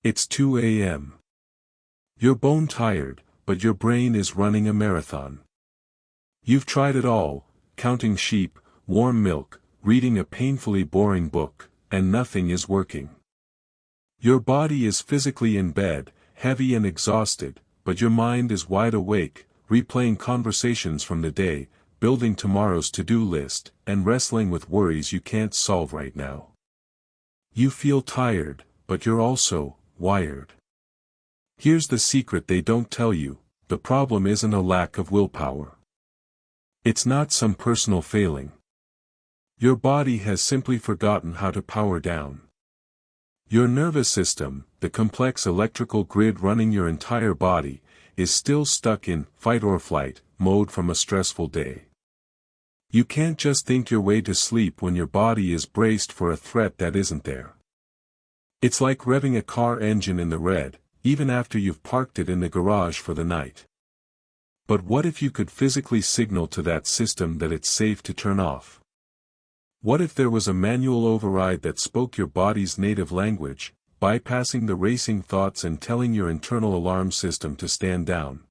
It's 2 a.m. You're bone tired, but your brain is running a marathon. You've tried it all, counting sheep, warm milk, reading a painfully boring book, and nothing is working. Your body is physically in bed, heavy and exhausted, but your mind is wide awake, replaying conversations from the day, building tomorrow's to-do list, and wrestling with worries you can't solve right now. You feel tired, but you're also wired. Here's the secret they don't tell you: the problem isn't a lack of willpower. It's not some personal failing. Your body has simply forgotten how to power down. Your nervous system, the complex electrical grid running your entire body, is still stuck in fight or flight mode from a stressful day. You can't just think your way to sleep when your body is braced for a threat that isn't there. It's like revving a car engine in the red, even after you've parked it in the garage for the night. But what if you could physically signal to that system that it's safe to turn off? What if there was a manual override that spoke your body's native language, bypassing the racing thoughts and telling your internal alarm system to stand down?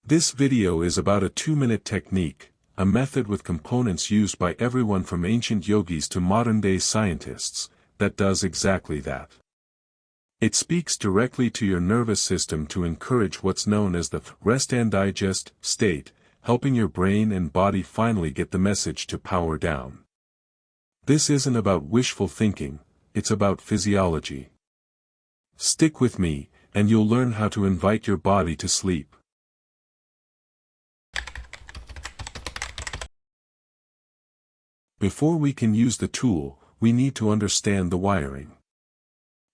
This video is about a 2-minute technique, a method with components used by everyone from ancient yogis to modern-day scientists, that does exactly that. It speaks directly to your nervous system to encourage what's known as the rest and digest state, helping your brain and body finally get the message to power down. This isn't about wishful thinking, it's about physiology. Stick with me, and you'll learn how to invite your body to sleep. Before we can use the tool, we need to understand the wiring.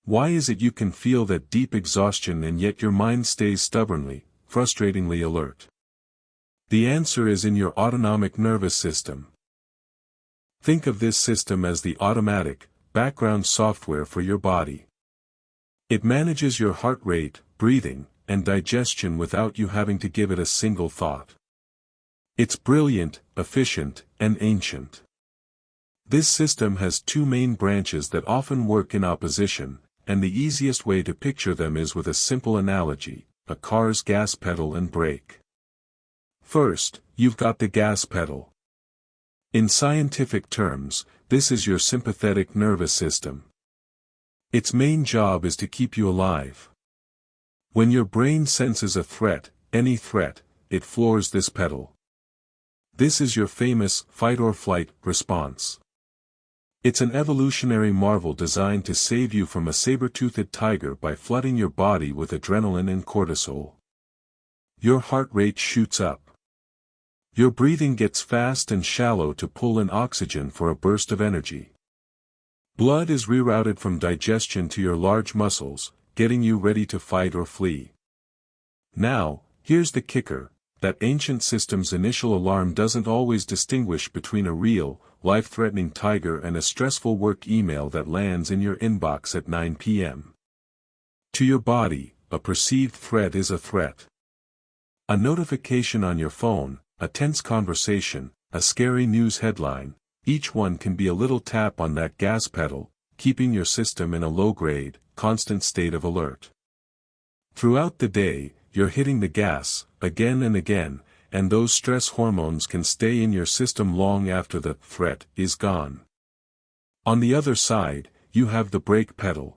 Why is it you can feel that deep exhaustion and yet your mind stays stubbornly, frustratingly alert? The answer is in your autonomic nervous system. Think of this system as the automatic, background software for your body. It manages your heart rate, breathing, and digestion without you having to give it a single thought. It's brilliant, efficient, and ancient. This system has two main branches that often work in opposition, and the easiest way to picture them is with a simple analogy: a car's gas pedal and brake. First, you've got the gas pedal. In scientific terms, this is your sympathetic nervous system. Its main job is to keep you alive. When your brain senses a threat, any threat, it floors this pedal. This is your famous fight or flight response. It's an evolutionary marvel designed to save you from a saber-toothed tiger by flooding your body with adrenaline and cortisol. Your heart rate shoots up. Your breathing gets fast and shallow to pull in oxygen for a burst of energy. Blood is rerouted from digestion to your large muscles, getting you ready to fight or flee. Now, here's the kicker: that ancient system's initial alarm doesn't always distinguish between a real, life-threatening tiger and a stressful work email that lands in your inbox at 9 p.m. To your body, a perceived threat is a threat. A notification on your phone, a tense conversation, a scary news headline, each one can be a little tap on that gas pedal, keeping your system in a low-grade, constant state of alert. Throughout the day, you're hitting the gas, again and again, and those stress hormones can stay in your system long after the threat is gone. On the other side, you have the brake pedal.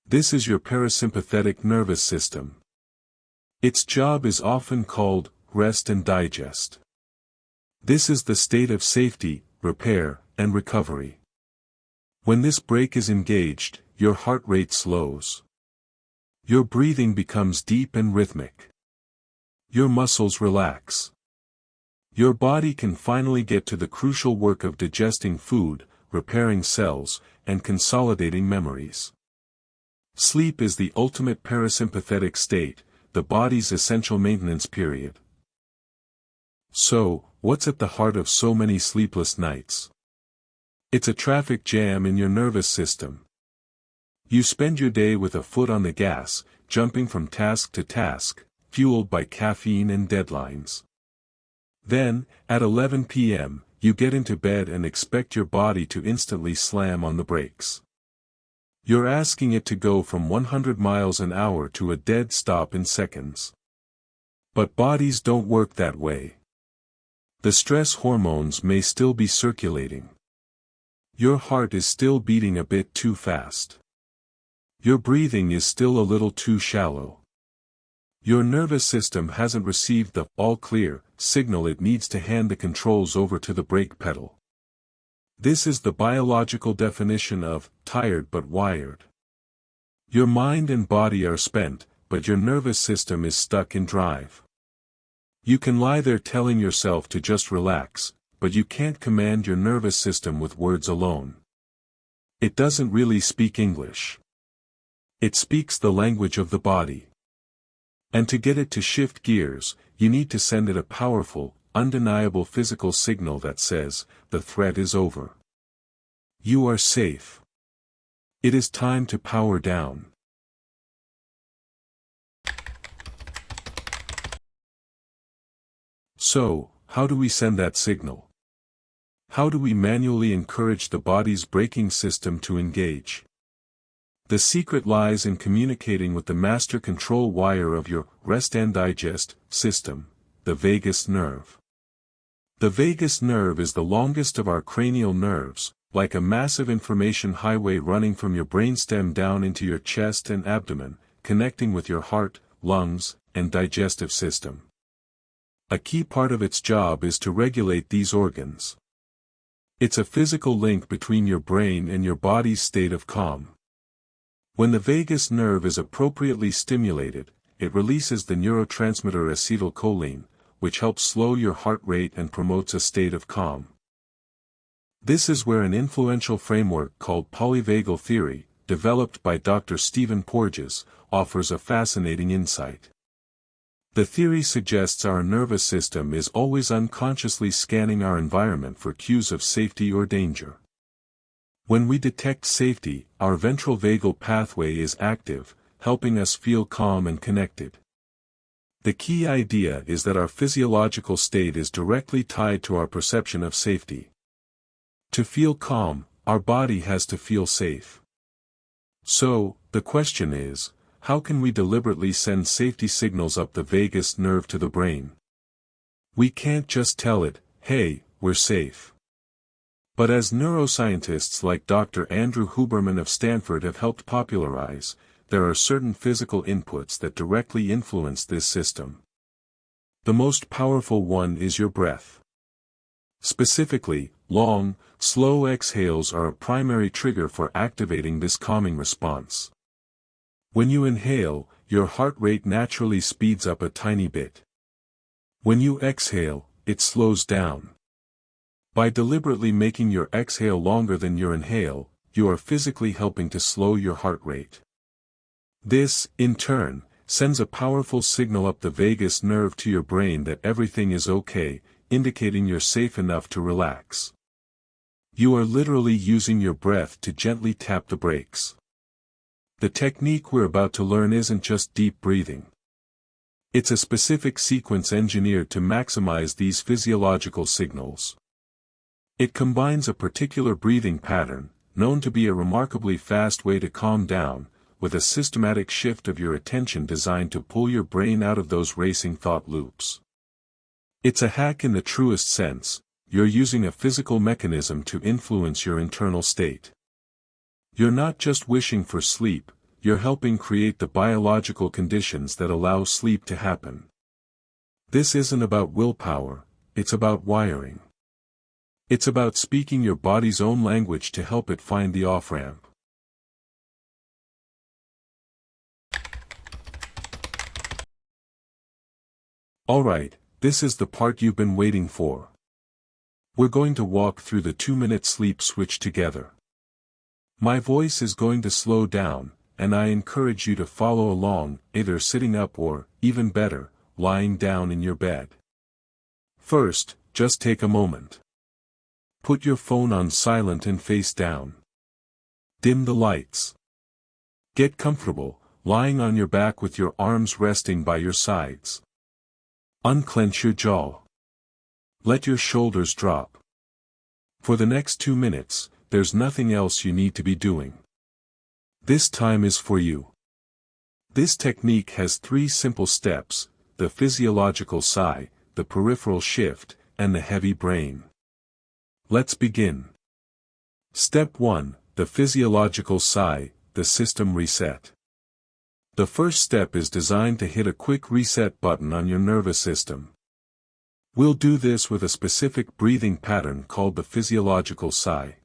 This is your parasympathetic nervous system. Its job is often called rest and digest. This is the state of safety, repair, and recovery. When this brake is engaged, your heart rate slows. Your breathing becomes deep and rhythmic. Your muscles relax. Your body can finally get to the crucial work of digesting food, repairing cells, and consolidating memories. Sleep is the ultimate parasympathetic state, the body's essential maintenance period. So, what's at the heart of so many sleepless nights? It's a traffic jam in your nervous system. You spend your day with a foot on the gas, jumping from task to task, fueled by caffeine and deadlines. Then, at 11 p.m., you get into bed and expect your body to instantly slam on the brakes. You're asking it to go from 100 miles an hour to a dead stop in seconds. But bodies don't work that way. The stress hormones may still be circulating. Your heart is still beating a bit too fast. Your breathing is still a little too shallow. Your nervous system hasn't received the all clear signal it needs to hand the controls over to the brake pedal. This is the biological definition of tired but wired. Your mind and body are spent, but your nervous system is stuck in drive. You can lie there telling yourself to just relax, but you can't command your nervous system with words alone. It doesn't really speak English. It speaks the language of the body. And to get it to shift gears, you need to send it a powerful, undeniable physical signal that says, the threat is over. You are safe. It is time to power down. So, how do we send that signal? How do we manually encourage the body's braking system to engage? The secret lies in communicating with the master control wire of your rest and digest system, the vagus nerve. The vagus nerve is the longest of our cranial nerves, like a massive information highway running from your brainstem down into your chest and abdomen, connecting with your heart, lungs, and digestive system. A key part of its job is to regulate these organs. It's a physical link between your brain and your body's state of calm. When the vagus nerve is appropriately stimulated, it releases the neurotransmitter acetylcholine, which helps slow your heart rate and promotes a state of calm. This is where an influential framework called polyvagal theory, developed by Dr. Stephen Porges, offers a fascinating insight. The theory suggests our nervous system is always unconsciously scanning our environment for cues of safety or danger. When we detect safety, our ventral vagal pathway is active, helping us feel calm and connected. The key idea is that our physiological state is directly tied to our perception of safety. To feel calm, our body has to feel safe. So, the question is, how can we deliberately send safety signals up the vagus nerve to the brain? We can't just tell it, hey, we're safe. But as neuroscientists like Dr. Andrew Huberman of Stanford have helped popularize, there are certain physical inputs that directly influence this system. The most powerful one is your breath. Specifically, long, slow exhales are a primary trigger for activating this calming response. When you inhale, your heart rate naturally speeds up a tiny bit. When you exhale, it slows down. By deliberately making your exhale longer than your inhale, you are physically helping to slow your heart rate. This, in turn, sends a powerful signal up the vagus nerve to your brain that everything is okay, indicating you're safe enough to relax. You are literally using your breath to gently tap the brakes. The technique we're about to learn isn't just deep breathing. It's a specific sequence engineered to maximize these physiological signals. It combines a particular breathing pattern, known to be a remarkably fast way to calm down, with a systematic shift of your attention designed to pull your brain out of those racing thought loops. It's a hack in the truest sense. You're using a physical mechanism to influence your internal state. You're not just wishing for sleep, you're helping create the biological conditions that allow sleep to happen. This isn't about willpower, it's about wiring. It's about speaking your body's own language to help it find the off-ramp. Alright, this is the part you've been waiting for. We're going to walk through the 2-minute sleep switch together. My voice is going to slow down, and I encourage you to follow along, either sitting up or, even better, lying down in your bed. First, just take a moment. Put your phone on silent and face down. Dim the lights. Get comfortable, lying on your back with your arms resting by your sides. Unclench your jaw. Let your shoulders drop. For the next 2 minutes, there's nothing else you need to be doing. This time is for you. This technique has 3 simple steps: the physiological sigh, the peripheral shift, and the heavy brain. Let's begin. Step 1, the physiological sigh, the system reset. The first step is designed to hit a quick reset button on your nervous system. We'll do this with a specific breathing pattern called the physiological sigh.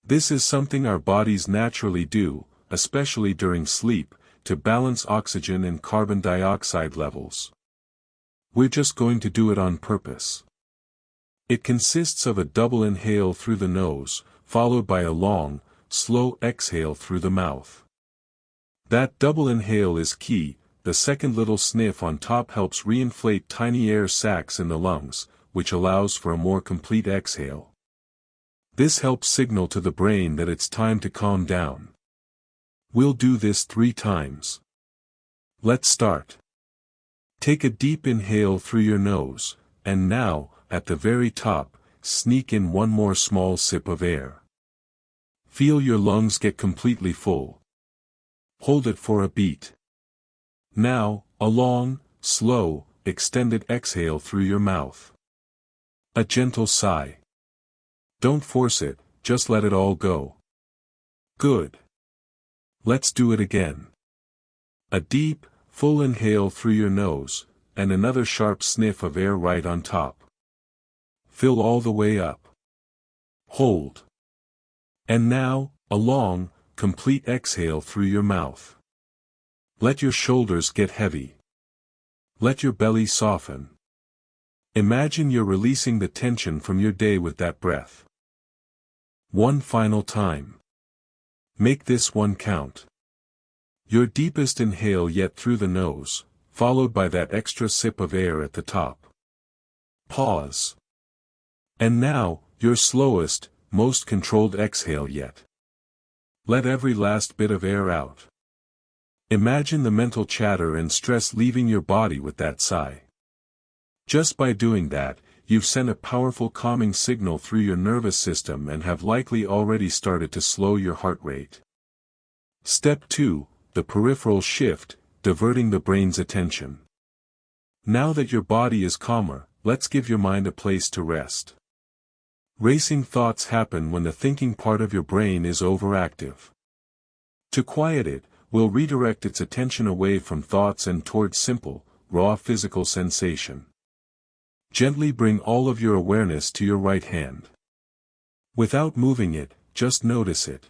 This is something our bodies naturally do, especially during sleep, to balance oxygen and carbon dioxide levels. We're just going to do it on purpose. It consists of a double inhale through the nose, followed by a long, slow exhale through the mouth. That double inhale is key. The second little sniff on top helps reinflate tiny air sacs in the lungs, which allows for a more complete exhale. This helps signal to the brain that it's time to calm down. We'll do this 3 times. Let's start. Take a deep inhale through your nose, and now, at the very top, sneak in one more small sip of air. Feel your lungs get completely full. Hold it for a beat. Now, a long, slow, extended exhale through your mouth. A gentle sigh. Don't force it, just let it all go. Good. Let's do it again. A deep, full inhale through your nose, and another sharp sniff of air right on top. Fill all the way up. Hold. And now, a long, complete exhale through your mouth. Let your shoulders get heavy. Let your belly soften. Imagine you're releasing the tension from your day with that breath. One final time. Make this one count. Your deepest inhale yet through the nose, followed by that extra sip of air at the top. Pause. And now, your slowest, most controlled exhale yet. Let every last bit of air out. Imagine the mental chatter and stress leaving your body with that sigh. Just by doing that, you've sent a powerful calming signal through your nervous system and have likely already started to slow your heart rate. Step 2, the peripheral shift, diverting the brain's attention. Now that your body is calmer, let's give your mind a place to rest. Racing thoughts happen when the thinking part of your brain is overactive. To quiet it, we'll redirect its attention away from thoughts and towards simple, raw physical sensation. Gently bring all of your awareness to your right hand. Without moving it, just notice it.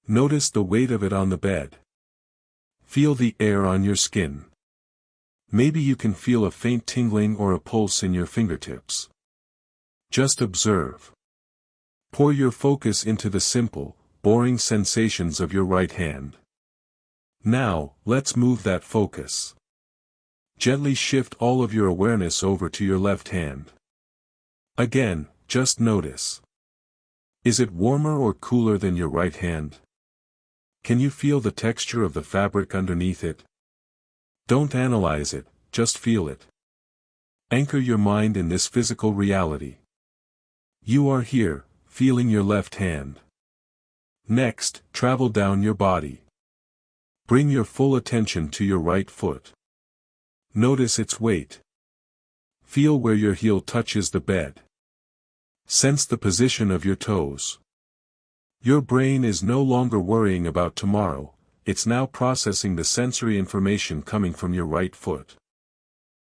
Notice the weight of it on the bed. Feel the air on your skin. Maybe you can feel a faint tingling or a pulse in your fingertips. Just observe. Pour your focus into the simple, boring sensations of your right hand. Now, let's move that focus. Gently shift all of your awareness over to your left hand. Again, just notice. Is it warmer or cooler than your right hand? Can you feel the texture of the fabric underneath it? Don't analyze it, just feel it. Anchor your mind in this physical reality. You are here, feeling your left hand. Next, travel down your body. Bring your full attention to your right foot. Notice its weight. Feel where your heel touches the bed. Sense the position of your toes. Your brain is no longer worrying about tomorrow, it's now processing the sensory information coming from your right foot.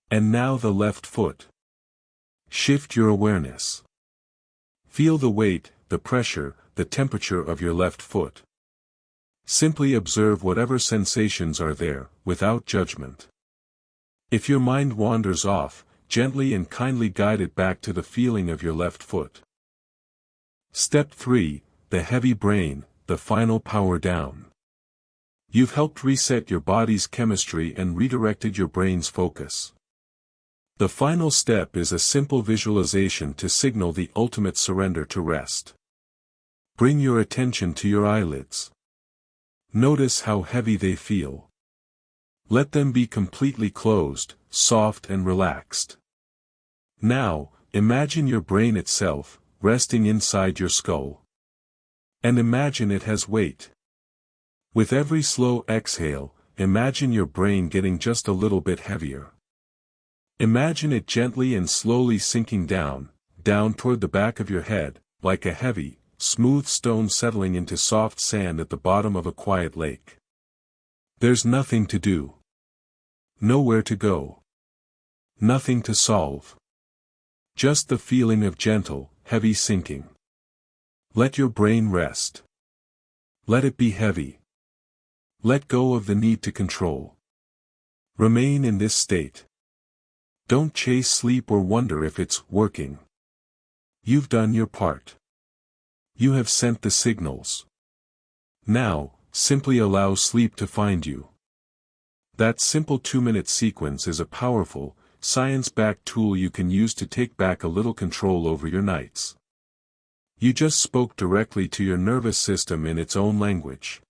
And now the left foot. Shift your awareness. Feel the weight, the pressure, the temperature of your left foot. Simply observe whatever sensations are there, without judgment. If your mind wanders off, gently and kindly guide it back to the feeling of your left foot. Step 3, the heavy brain, the final power down. You've helped reset your body's chemistry and redirected your brain's focus. The final step is a simple visualization to signal the ultimate surrender to rest. Bring your attention to your eyelids. Notice how heavy they feel. Let them be completely closed, soft and relaxed. Now, imagine your brain itself, resting inside your skull. And imagine it has weight. With every slow exhale, imagine your brain getting just a little bit heavier. Imagine it gently and slowly sinking down toward the back of your head, like a heavy, smooth stone settling into soft sand at the bottom of a quiet lake. There's nothing to do. Nowhere to go. Nothing to solve. Just the feeling of gentle, heavy sinking. Let your brain rest. Let it be heavy. Let go of the need to control. Remain in this state. Don't chase sleep or wonder if it's working. You've done your part. You have sent the signals. Now, simply allow sleep to find you. That simple 2-minute sequence is a powerful, science-backed tool you can use to take back a little control over your nights. You just spoke directly to your nervous system in its own language.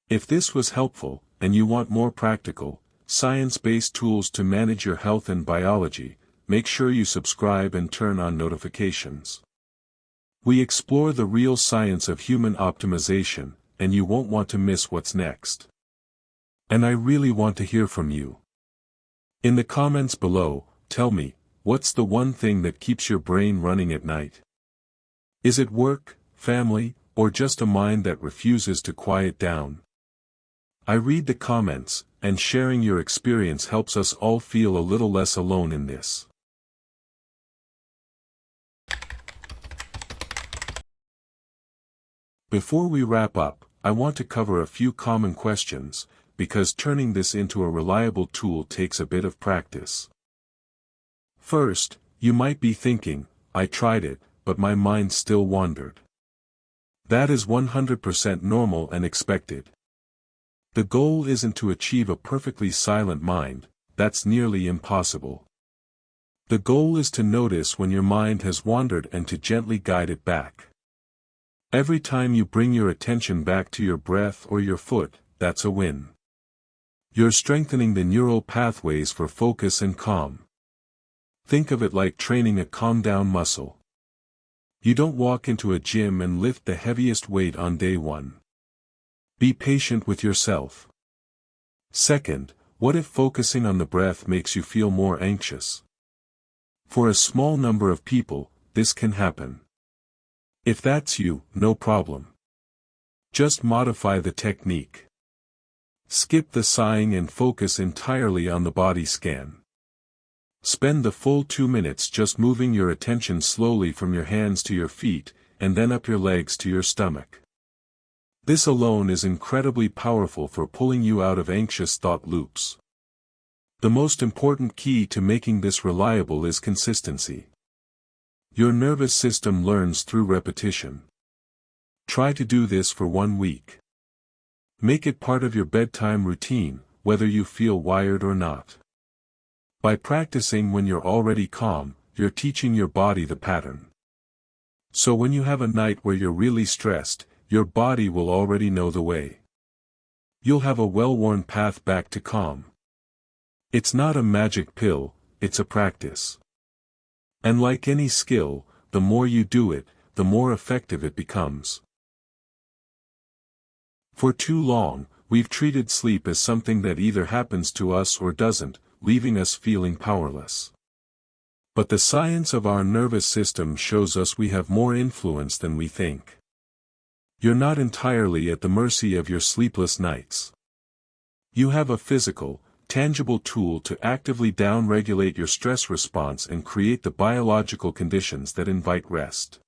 If this was helpful, and you want more practical, science-based tools to manage your health and biology, make sure you subscribe and turn on notifications. We explore the real science of human optimization, and you won't want to miss what's next. And I really want to hear from you. In the comments below, tell me, what's the one thing that keeps your brain running at night? Is it work, family, or just a mind that refuses to quiet down? I read the comments, and sharing your experience helps us all feel a little less alone in this. Before we wrap up, I want to cover a few common questions, because turning this into a reliable tool takes a bit of practice. First, you might be thinking, I tried it, but my mind still wandered. That is 100% normal and expected. The goal isn't to achieve a perfectly silent mind, that's nearly impossible. The goal is to notice when your mind has wandered and to gently guide it back. Every time you bring your attention back to your breath or your foot, that's a win. You're strengthening the neural pathways for focus and calm. Think of it like training a calm-down muscle. You don't walk into a gym and lift the heaviest weight on day one. Be patient with yourself. Second, what if focusing on the breath makes you feel more anxious? For a small number of people, this can happen. If that's you, no problem. Just modify the technique. Skip the sighing and focus entirely on the body scan. Spend the full 2 minutes just moving your attention slowly from your hands to your feet, and then up your legs to your stomach. This alone is incredibly powerful for pulling you out of anxious thought loops. The most important key to making this reliable is consistency. Your nervous system learns through repetition. Try to do this for 1 week. Make it part of your bedtime routine, whether you feel wired or not. By practicing when you're already calm, you're teaching your body the pattern. So when you have a night where you're really stressed, your body will already know the way. You'll have a well-worn path back to calm. It's not a magic pill, it's a practice. And like any skill, the more you do it, the more effective it becomes. For too long, we've treated sleep as something that either happens to us or doesn't, leaving us feeling powerless. But the science of our nervous system shows us we have more influence than we think. You're not entirely at the mercy of your sleepless nights. You have a physical, tangible tool to actively downregulate your stress response and create the biological conditions that invite rest.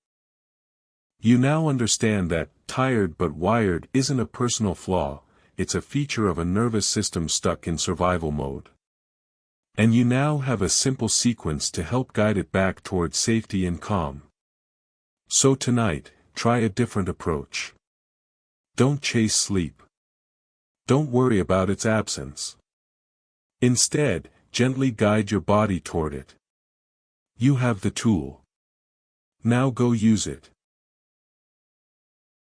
You now understand that, tired but wired isn't a personal flaw, it's a feature of a nervous system stuck in survival mode. And you now have a simple sequence to help guide it back toward safety and calm. So tonight, try a different approach. Don't chase sleep. Don't worry about its absence. Instead, gently guide your body toward it. You have the tool. Now go use it.